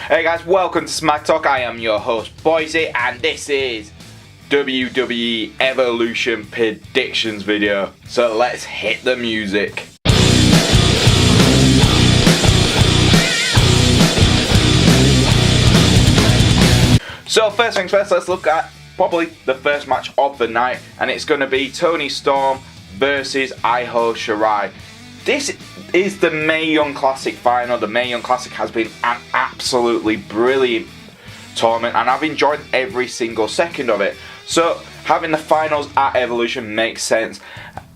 Hey guys, welcome to Smack Talk. I am your host, Boise, and this is WWE Evolution Predictions video. So let's hit the music. So first things first, let's look at probably the first match of the night, and it's going to be Toni Storm versus Io Shirai. This is the Mae Young Classic final. The Mae Young Classic has been an absolutely brilliant tournament, and I've enjoyed every single second of it. So having the finals at Evolution makes sense.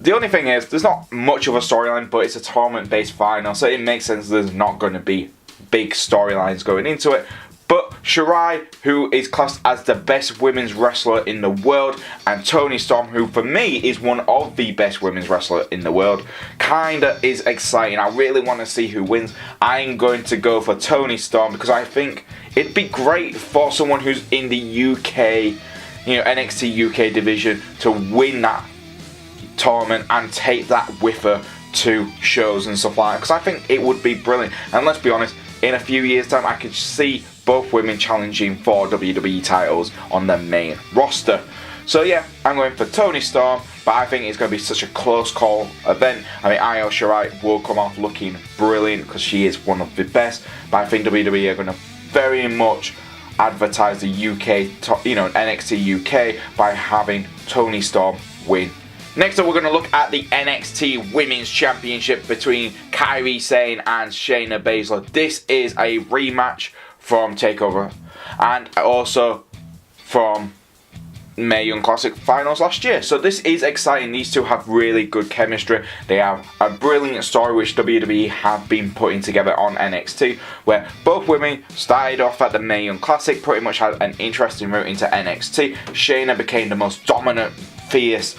The only thing is, there's not much of a storyline, but it's a tournament-based final, so it makes sense there's not going to be big storylines going into it. But Shirai, who is classed as the best women's wrestler in the world, and Toni Storm, who for me is one of the best women's wrestlers in the world, kinda is exciting. I really want to see who wins. I'm going to go for Toni Storm because I think it'd be great for someone who's in the UK, NXT UK division to win that tournament and take that with her to shows and stuff like that, because I think it would be brilliant. And let's be honest, in a few years' time, I could see both women challenging for WWE titles on the main roster. So yeah, I'm going for Toni Storm, but I think it's going to be such a close call event. I mean, Io Shirai will come off looking brilliant because she is one of the best, but I think WWE are going to very much advertise the UK, NXT UK by having Toni Storm win. Next up, we're going to look at the NXT Women's Championship between Kairi Sane and Shayna Baszler. This is a rematch from TakeOver and also from Mae Young Classic finals last year. So this is exciting. These two have really good chemistry. They have a brilliant story which WWE have been putting together on NXT, where both women started off at the Mae Young Classic, pretty much had an interesting route into NXT. Shayna became the most dominant, fierce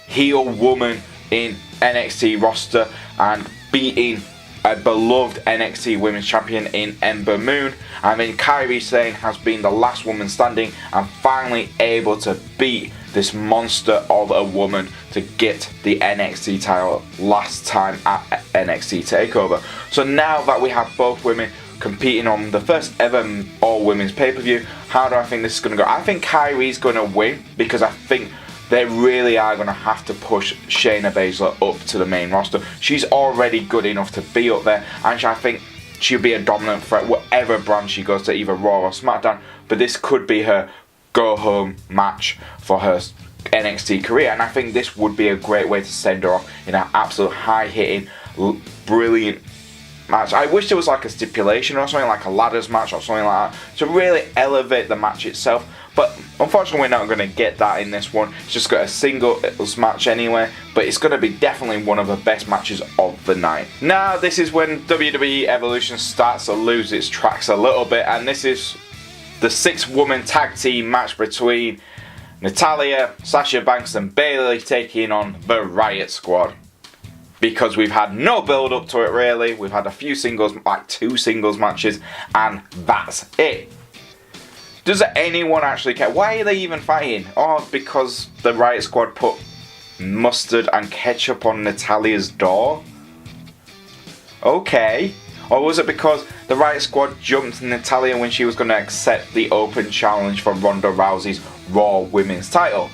heel woman in NXT roster and beating a beloved NXT Women's Champion in Ember Moon. I mean, Kairi Sane has been the last woman standing and finally able to beat this monster of a woman to get the NXT title last time at NXT TakeOver. So now that we have both women competing on the first ever all-women's pay-per-view, how do I think this is going to go? I think Kairi's going to win because I think they really are going to have to push Shayna Baszler up to the main roster. She's already good enough to be up there, and I think she'll be a dominant threat whatever brand she goes to, either Raw or SmackDown. But this could be her go-home match for her NXT career, and I think this would be a great way to send her off in an absolute high-hitting, brilliant match. I wish there was like a stipulation or something, like a ladders match or something like that, to really elevate the match itself. But unfortunately, we're not going to get that in this one. It's just got a singles match anyway, but it's going to be definitely one of the best matches of the night. Now, this is when WWE Evolution starts to lose its tracks a little bit, and this is the 6-woman tag team match between Natalya, Sasha Banks and Bayley taking on the Riot Squad. Because we've had no build up to it really, we've had a few singles, like 2 singles matches, and that's it. Does anyone actually care? Why are they even fighting? Oh, because the Riot Squad put mustard and ketchup on Natalya's door? Okay. Or was it because the Riot Squad jumped Natalya when she was going to accept the open challenge for Ronda Rousey's Raw Women's title?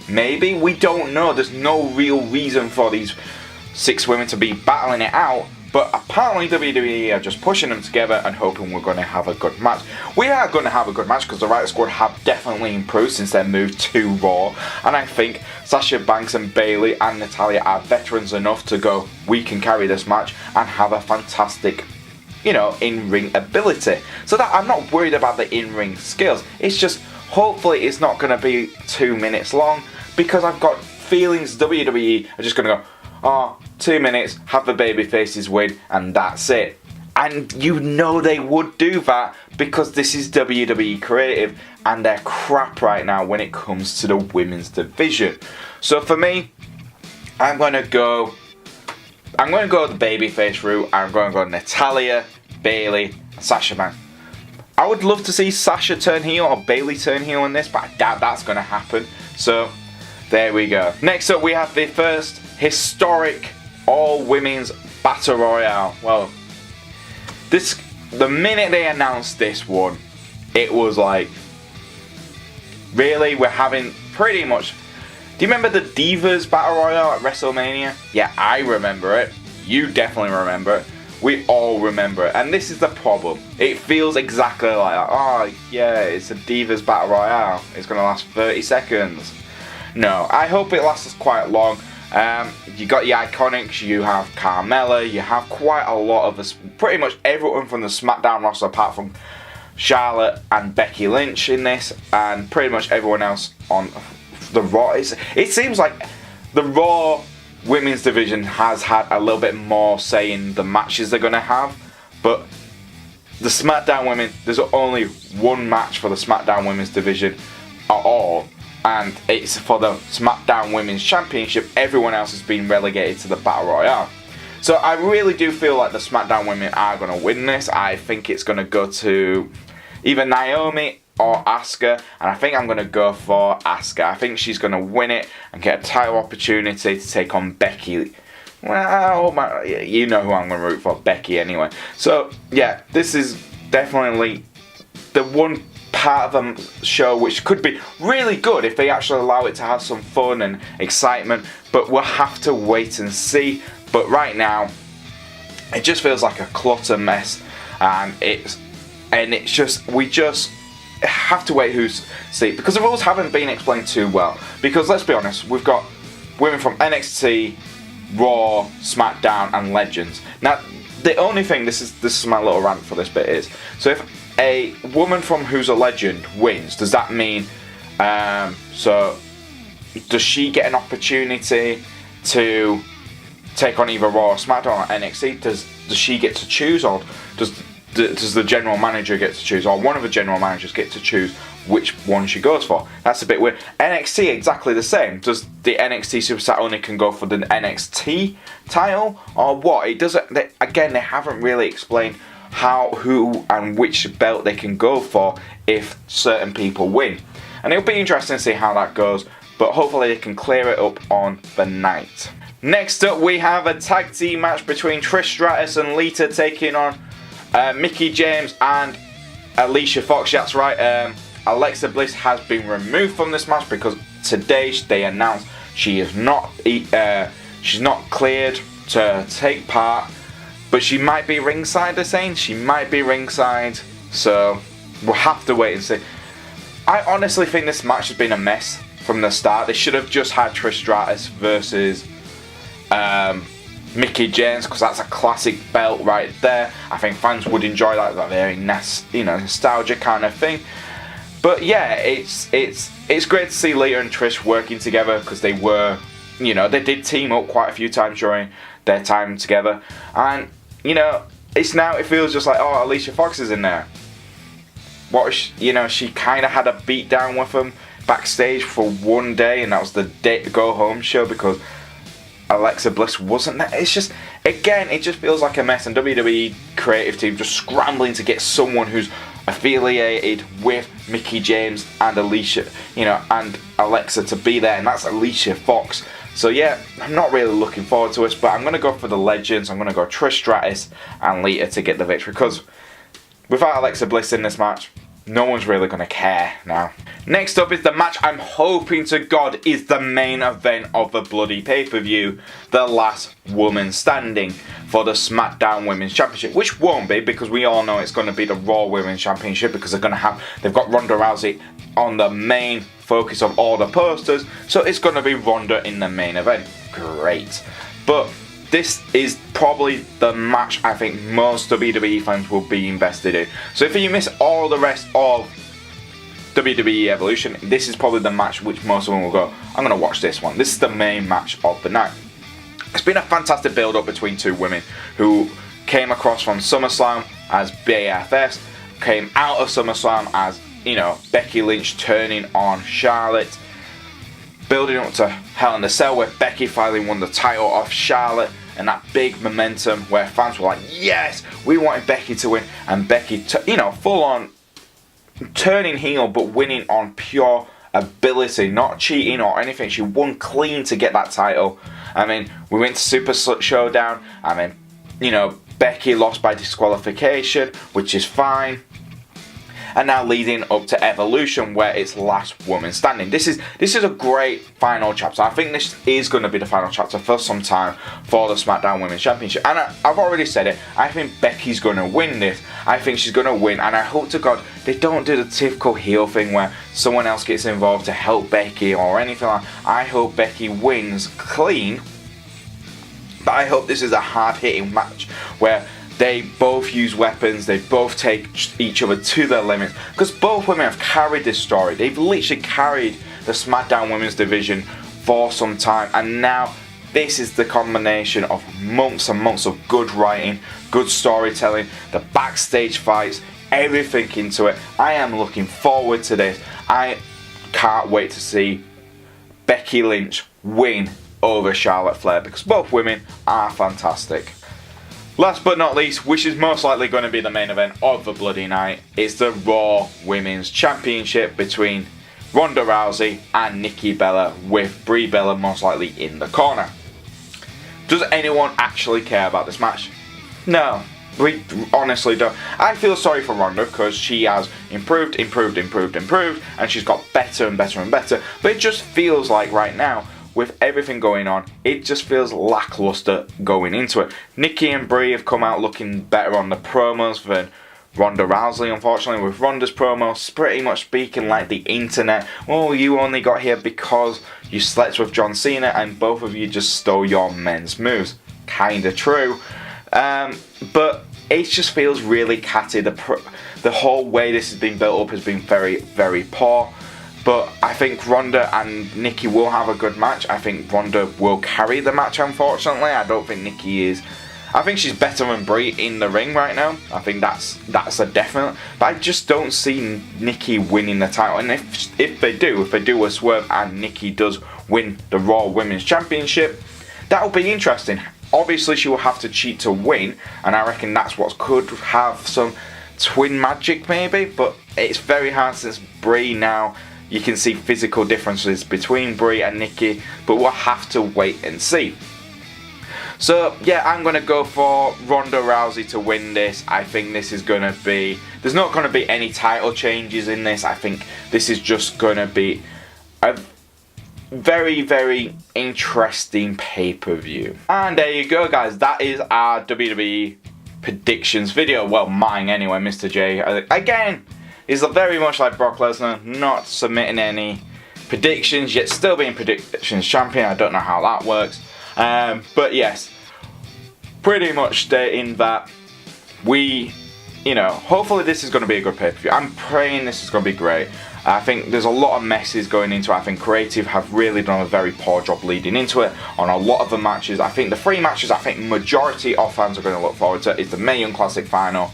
Maybe? We don't know. There's no real reason for these 6 women to be battling it out. But apparently WWE are just pushing them together and hoping we're going to have a good match. We are going to have a good match because the Riot Squad have definitely improved since their move to Raw. And I think Sasha Banks and Bayley and Natalya are veterans enough to go, we can carry this match and have a fantastic, in-ring ability. So that I'm not worried about the in-ring skills. It's just, hopefully it's not going to be 2 minutes long, because I've got feelings WWE are just going to go, 2 minutes, have the baby faces win, and that's it. And they would do that because this is WWE Creative and they're crap right now when it comes to the women's division. So for me, I'm going to go the babyface route. I'm going to go Natalya, Bayley, Sasha Banks. I would love to see Sasha turn heel or Bayley turn heel in this, but I doubt that's going to happen. So there we go. Next up, we have the first historic all-women's Battle Royale. Well, this the minute they announced this one, it was like, really? We're having pretty much... Do you remember the Divas Battle Royale at WrestleMania? Yeah, I remember it. You definitely remember it. We all remember it. And this is the problem. It feels exactly like, oh yeah, it's a Divas Battle Royale. It's going to last 30 seconds. No, I hope it lasts quite long. You got your Iconics, you have Carmella, you have quite a lot of us, pretty much everyone from the SmackDown roster apart from Charlotte and Becky Lynch in this, and pretty much everyone else on the Raw. It seems like the Raw women's division has had a little bit more say in the matches they're going to have, but the SmackDown women, there's only one match for the SmackDown women's division at all, and it's for the SmackDown Women's Championship. Everyone else has been relegated to the Battle Royale. So I really do feel like the SmackDown women are going to win this. I think it's going to go to either Naomi or Asuka, and I think I'm going to go for Asuka. I think she's going to win it and get a title opportunity to take on Becky. Well, you know who I'm going to root for, Becky anyway. So yeah, this is definitely the one part of the show which could be really good if they actually allow it to have some fun and excitement, but we'll have to wait and see. But right now it just feels like a clutter mess, and we just have to wait who's see, because the rules haven't been explained too well. Because let's be honest, we've got women from NXT, Raw, SmackDown and Legends. Now the only thing, this is my little rant for this bit, is so if a woman from who's a legend wins, does that mean so does she get an opportunity to take on either Raw or SmackDown or NXT? Does she get to choose, or does the general manager get to choose, or one of the general managers get to choose which one she goes for? That's a bit weird. NXT exactly the same. Does the NXT Superstar only can go for the NXT title, or what? It doesn't. They haven't really explained how, who, and which belt they can go for if certain people win. And it'll be interesting to see how that goes, but hopefully they can clear it up on the night. Next up, we have a tag team match between Trish Stratus and Lita taking on Mickie James and Alicia Fox. That's right, Alexa Bliss has been removed from this match because today they announced she is she's not cleared to take part, but she might be ringside. They're saying she might be ringside, so we'll have to wait and see. I honestly think this match has been a mess from the start. They should have just had Trish Stratus versus Mickie James, because that's a classic belt right there. I think fans would enjoy that very nostalgia kind of thing. But yeah, it's great to see Lita and Trish working together, because they were, they did team up quite a few times during their time together, and it feels just like, oh, Alicia Fox is in there. She kind of had a beat down with them backstage for one day, and that was the go home show because Alexa Bliss wasn't there. It's just, again, it just feels like a mess, and WWE creative team just scrambling to get someone who's affiliated with Mickie James and Alicia, and Alexa to be there, and that's Alicia Fox. So yeah, I'm not really looking forward to it, but I'm going to go for the Legends. I'm going to go Trish Stratus and Lita to get the victory, because without Alexa Bliss in this match, no one's really going to care now. Next up is the match I'm hoping to God is the main event of the bloody pay-per-view. The last woman standing for the SmackDown Women's Championship. Which won't be, because we all know it's going to be the Raw Women's Championship, because they've got Ronda Rousey on the main focus of all the posters. So it's going to be Ronda in the main event. Great. But this is probably the match I think most WWE fans will be invested in. So if you miss all the rest of WWE Evolution, this is probably the match which most of them will go, I'm going to watch this one. This is the main match of the night. It's been a fantastic build-up between two women who came across from SummerSlam as BFFs, came out of SummerSlam as, Becky Lynch turning on Charlotte, building up to Hell in a Cell where Becky finally won the title off Charlotte, and that big momentum where fans were like, yes, we wanted Becky to win, and Becky, full on turning heel but winning on pure ability, not cheating or anything. She won clean to get that title. I mean, we went to Super Showdown. I mean, Becky lost by disqualification, which is fine. And now leading up to Evolution, where it's last woman standing. This is a great final chapter. I think this is going to be the final chapter for some time for the SmackDown Women's Championship. And I've already said it, I think Becky's going to win this. I think she's going to win, and I hope to God they don't do the typical heel thing where someone else gets involved to help Becky or anything like that. I hope Becky wins clean, but I hope this is a hard-hitting match where they both use weapons, they both take each other to their limits, because both women have carried this story. They've literally carried the SmackDown Women's division for some time, and now this is the combination of months and months of good writing, good storytelling, the backstage fights, everything into it. I am looking forward to this. I can't wait to see Becky Lynch win over Charlotte Flair, because both women are fantastic. Last but not least, which is most likely going to be the main event of the bloody night, it's the Raw Women's Championship between Ronda Rousey and Nikki Bella, with Brie Bella most likely in the corner. Does anyone actually care about this match? No, we honestly don't. I feel sorry for Ronda because she has improved, and she's got better and better and better, but it just feels like right now, with everything going on, it just feels lackluster going into it. Nikki and Brie have come out looking better on the promos than Ronda Rousey, unfortunately, with Ronda's promos pretty much speaking like the internet. Oh, you only got here because you slept with John Cena and both of you just stole your men's moves. Kinda true. But it just feels really catty. The whole way this has been built up has been very, very poor. But I think Ronda and Nikki will have a good match. I think Ronda will carry the match, unfortunately. I don't think Nikki is. I think she's better than Brie in the ring right now. I think that's a definite. But I just don't see Nikki winning the title. And if they do a swerve and Nikki does win the Raw Women's Championship, that'll be interesting. Obviously, she will have to cheat to win, and I reckon that's what could have some twin magic maybe. But it's very hard since Brie now. You can see physical differences between Brie and Nikki, but we'll have to wait and see. So yeah, I'm going to go for Ronda Rousey to win this. I think this is going to be, there's not going to be any title changes in this. I think this is just going to be a very, very interesting pay-per-view. And there you go, guys. That is our WWE predictions video. Well, mine anyway, Mr. J. Again, is very much like Brock Lesnar, not submitting any predictions, yet still being predictions champion. I don't know how that works. But yes, pretty much stating that hopefully this is going to be a good pay-per-view. I'm praying this is going to be great. I think there's a lot of messes going into it. I think Creative have really done a very poor job leading into it on a lot of the matches. I think the 3 matches I think majority of fans are going to look forward to is the Mae Young Classic final,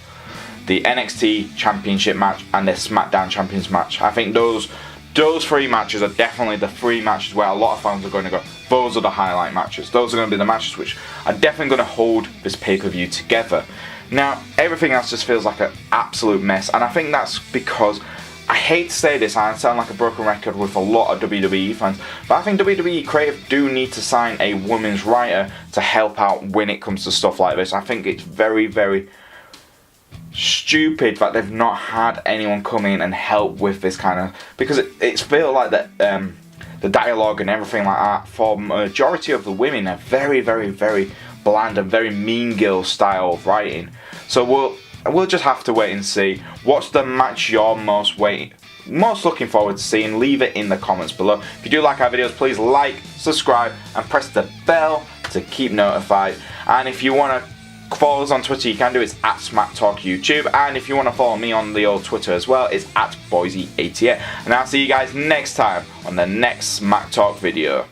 the NXT Championship match, and the SmackDown Champions match. I think those 3 matches are definitely the 3 matches where a lot of fans are going to go, those are the highlight matches. Those are going to be the matches which are definitely going to hold this pay-per-view together. Now, everything else just feels like an absolute mess, and I think that's because, I hate to say this, I sound like a broken record with a lot of WWE fans, but I think WWE Creative do need to sign a women's writer to help out when it comes to stuff like this. I think it's very, very stupid that they've not had anyone come in and help with this kind of, because it's feel like that the dialogue and everything like that for majority of the women are very, very, very bland and very mean girl style of writing. So we'll just have to wait and see. What's the match you're most looking forward to seeing? Leave it in the comments below. If you do like our videos, please like, subscribe, and press the bell to keep notified. And if you want to follow us on Twitter, you can do it. It's at SmackTalkYouTube. And if you want to follow me on the old Twitter as well, it's at Boise88. And I'll see you guys next time on the next Smack Talk video.